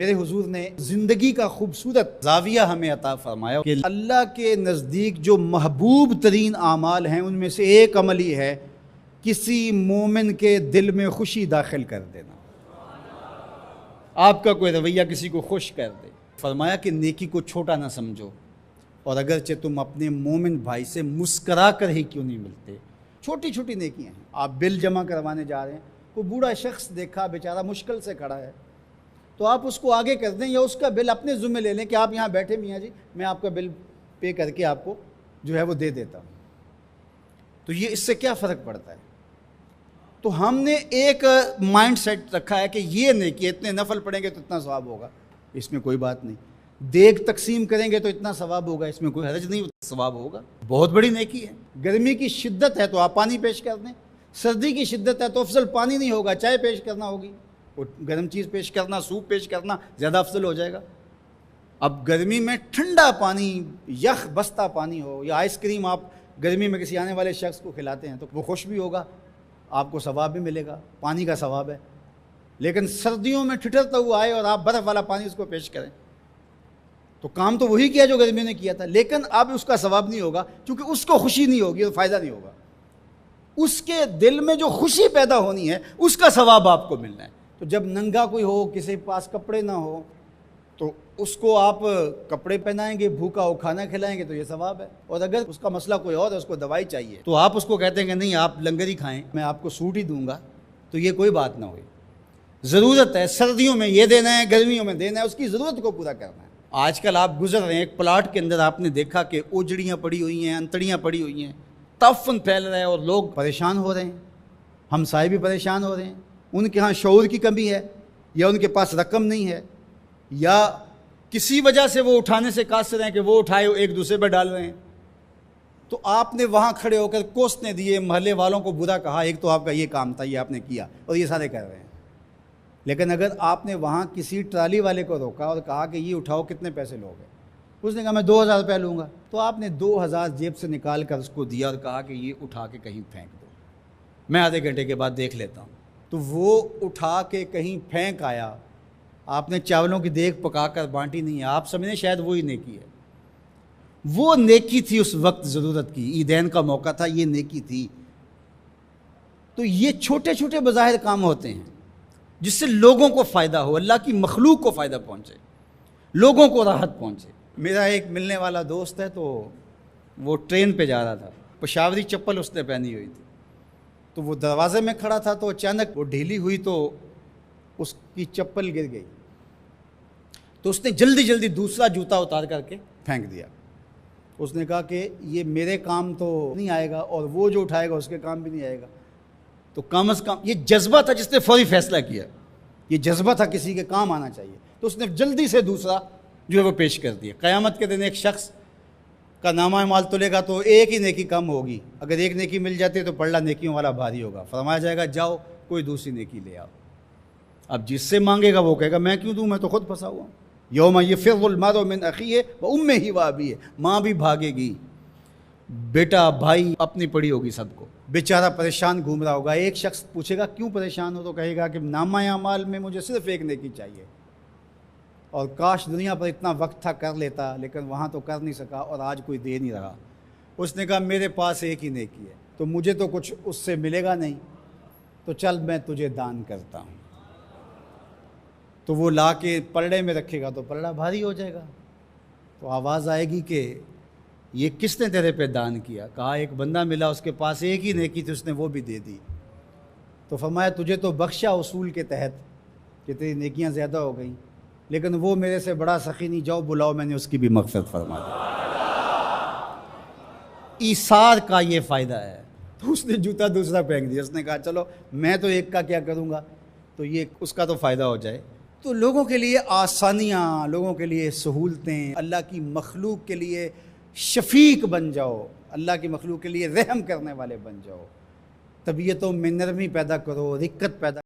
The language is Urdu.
میرے حضور نے زندگی کا خوبصورت زاویہ ہمیں عطا فرمایا کہ اللہ کے نزدیک جو محبوب ترین اعمال ہیں ان میں سے ایک عمل ہی ہے کسی مومن کے دل میں خوشی داخل کر دینا۔ آپ کا کوئی رویہ کسی کو خوش کر دے۔ فرمایا کہ نیکی کو چھوٹا نہ سمجھو، اور اگرچہ تم اپنے مومن بھائی سے مسکرا کر ہی کیوں نہیں ملتے، چھوٹی چھوٹی نیکیاں ہیں۔ آپ بل جمع کروانے جا رہے ہیں، کوئی بوڑھا شخص دیکھا بیچارہ مشکل سے کھڑا ہے، تو آپ اس کو آگے کر دیں یا اس کا بل اپنے ذمہ لے لیں کہ آپ یہاں بیٹھے میاں جی، میں آپ کا بل پے کر کے آپ کو جو ہے وہ دے دیتا ہوں۔ تو یہ اس سے کیا فرق پڑتا ہے؟ تو ہم نے ایک مائنڈ سیٹ رکھا ہے کہ یہ نیکی اتنے نفل پڑھیں گے تو اتنا ثواب ہوگا، اس میں کوئی بات نہیں۔ دیگ تقسیم کریں گے تو اتنا ثواب ہوگا، اس میں کوئی حرج نہیں، ثواب ہوگا۔ بہت بڑی نیکی ہے۔ گرمی کی شدت ہے تو آپ پانی پیش کر دیں، سردی کی شدت ہے تو افضل پانی نہیں ہوگا، چائے پیش کرنا ہوگی، گرم چیز پیش کرنا، سوپ پیش کرنا زیادہ افضل ہو جائے گا۔ اب گرمی میں ٹھنڈا پانی، یخ بستہ پانی ہو یا آئس کریم آپ گرمی میں کسی آنے والے شخص کو کھلاتے ہیں تو وہ خوش بھی ہوگا، آپ کو ثواب بھی ملے گا، پانی کا ثواب ہے۔ لیکن سردیوں میں ٹھٹرتا ہوا آئے اور آپ برف والا پانی اس کو پیش کریں تو کام تو وہی کیا جو گرمیوں نے کیا تھا، لیکن اب اس کا ثواب نہیں ہوگا کیونکہ اس کو خوشی نہیں ہوگی اور فائدہ نہیں ہوگا۔ اس کے دل میں جو خوشی پیدا ہونی ہے اس کا ثواب آپ کو ملنا ہے۔ تو جب ننگا کوئی ہو، کسی کے پاس کپڑے نہ ہو، تو اس کو آپ کپڑے پہنائیں گے، بھوکا ہو کھانا کھلائیں گے تو یہ ثواب ہے۔ اور اگر اس کا مسئلہ کوئی اور ہے، اس کو دوائی چاہیے، تو آپ اس کو کہتے ہیں کہ نہیں آپ لنگر ہی کھائیں، میں آپ کو سوٹ ہی دوں گا، تو یہ کوئی بات نہ ہوئی۔ ضرورت ہے سردیوں میں یہ دینا ہے، گرمیوں میں دینا ہے، اس کی ضرورت کو پورا کرنا ہے۔ آج کل آپ گزر رہے ہیں ایک پلاٹ کے اندر، آپ نے دیکھا کہ اوجڑیاں پڑی ہوئی ہیں، انتڑیاں پڑی ہوئی ہیں، تعفن پھیل رہا ہے اور لوگ پریشان ہو رہے ہیں، ہمسائے بھی پریشان ہو رہے ہیں۔ ان کے ہاں شعور کی کمی ہے، یا ان کے پاس رقم نہیں ہے، یا کسی وجہ سے وہ اٹھانے سے قاصر ہیں کہ وہ اٹھائے ایک دوسرے پہ ڈال رہے ہیں۔ تو آپ نے وہاں کھڑے ہو کر کوسنے دیے، محلے والوں کو برا کہا، ایک تو آپ کا یہ کام تھا، یہ آپ نے کیا اور یہ سارے کر رہے ہیں۔ لیکن اگر آپ نے وہاں کسی ٹرالی والے کو روکا اور کہا کہ یہ اٹھاؤ، کتنے پیسے لوگے؟ اس نے کہا میں 2000 روپے لوں گا، تو آپ نے 2000 جیب سے نکال کر اس کو دیا اور کہا کہ یہ اٹھا کے کہیں پھینک دو، میں آدھے گھنٹے کے بعد دیکھ لیتا ہوں۔ تو وہ اٹھا کے کہیں پھینک آیا، آپ نے چاولوں کی دیگ پکا کر بانٹی نہیں ہے، آپ سمجھیں شاید وہی نیکی ہے۔ وہ نیکی تھی اس وقت ضرورت کی، عیدین کا موقع تھا، یہ نیکی تھی۔ تو یہ چھوٹے چھوٹے بظاہر کام ہوتے ہیں جس سے لوگوں کو فائدہ ہو، اللہ کی مخلوق کو فائدہ پہنچے، لوگوں کو راحت پہنچے۔ میرا ایک ملنے والا دوست ہے، تو وہ ٹرین پہ جا رہا تھا، پشاوری چپل اس نے پہنی ہوئی تھی، تو وہ دروازے میں کھڑا تھا، تو اچانک وہ ڈھیلی ہوئی تو اس کی چپل گر گئی، تو اس نے جلدی جلدی دوسرا جوتا اتار کر کے پھینک دیا۔ اس نے کہا کہ یہ میرے کام تو نہیں آئے گا اور وہ جو اٹھائے گا اس کے کام بھی نہیں آئے گا، تو کم از کم یہ جذبہ تھا جس نے فوری فیصلہ کیا، یہ جذبہ تھا کسی کے کام آنا چاہیے، تو اس نے جلدی سے دوسرا جو ہے وہ پیش کر دیا۔ قیامت کے دن ایک شخص کا نامہ اعمال تلے گا تو ایک ہی نیکی کم ہوگی، اگر ایک نیکی مل جاتی ہے تو پلڑا نیکیوں والا بھاری ہوگا، فرمایا جائے گا جاؤ کوئی دوسری نیکی لے آؤ۔ اب جس سے مانگے گا وہ کہے گا میں کیوں دوں، میں تو خود پھنسا ہوا ہوں۔ یوم یفر المرء من اخیہ وامہ وابیہ، ماں بھی بھاگے گی، بیٹا بھائی اپنی پڑی ہوگی سب کو، بیچارہ پریشان گھوم رہا ہوگا۔ ایک شخص پوچھے گا کیوں پریشان ہو، تو کہے گا کہ نامہ اعمال میں مجھے صرف ایک نیکی چاہیے، اور کاش دنیا پر اتنا وقت تھا کر لیتا، لیکن وہاں تو کر نہیں سکا اور آج کوئی دے نہیں رہا۔ اس نے کہا میرے پاس ایک ہی نیکی ہے، تو مجھے تو کچھ اس سے ملے گا نہیں، تو چل میں تجھے دان کرتا ہوں۔ تو وہ لا کے پلڑے میں رکھے گا تو پلڑا بھاری ہو جائے گا، تو آواز آئے گی کہ یہ کس نے تیرے پہ دان کیا؟ کہا ایک بندہ ملا، اس کے پاس ایک ہی نیکی تھی، اس نے وہ بھی دے دی۔ تو فرمایا تجھے تو بخشا اصول کے تحت کہ تیری نیکیاں زیادہ ہو گئیں، لیکن وہ میرے سے بڑا سخی نہیں، جاؤ بلاؤ، میں نے اس کی بھی مغفرت فرما دی۔ ایثار کا یہ فائدہ ہے۔ تو اس نے جوتا دوسرا پھینک دیا، اس نے کہا چلو میں تو ایک کا کیا کروں گا، تو یہ اس کا تو فائدہ ہو جائے۔ تو لوگوں کے لیے آسانیاں، لوگوں کے لیے سہولتیں، اللہ کی مخلوق کے لیے شفیق بن جاؤ، اللہ کی مخلوق کے لیے رحم کرنے والے بن جاؤ، طبیعتوں میں نرمی پیدا کرو، رقت پیدا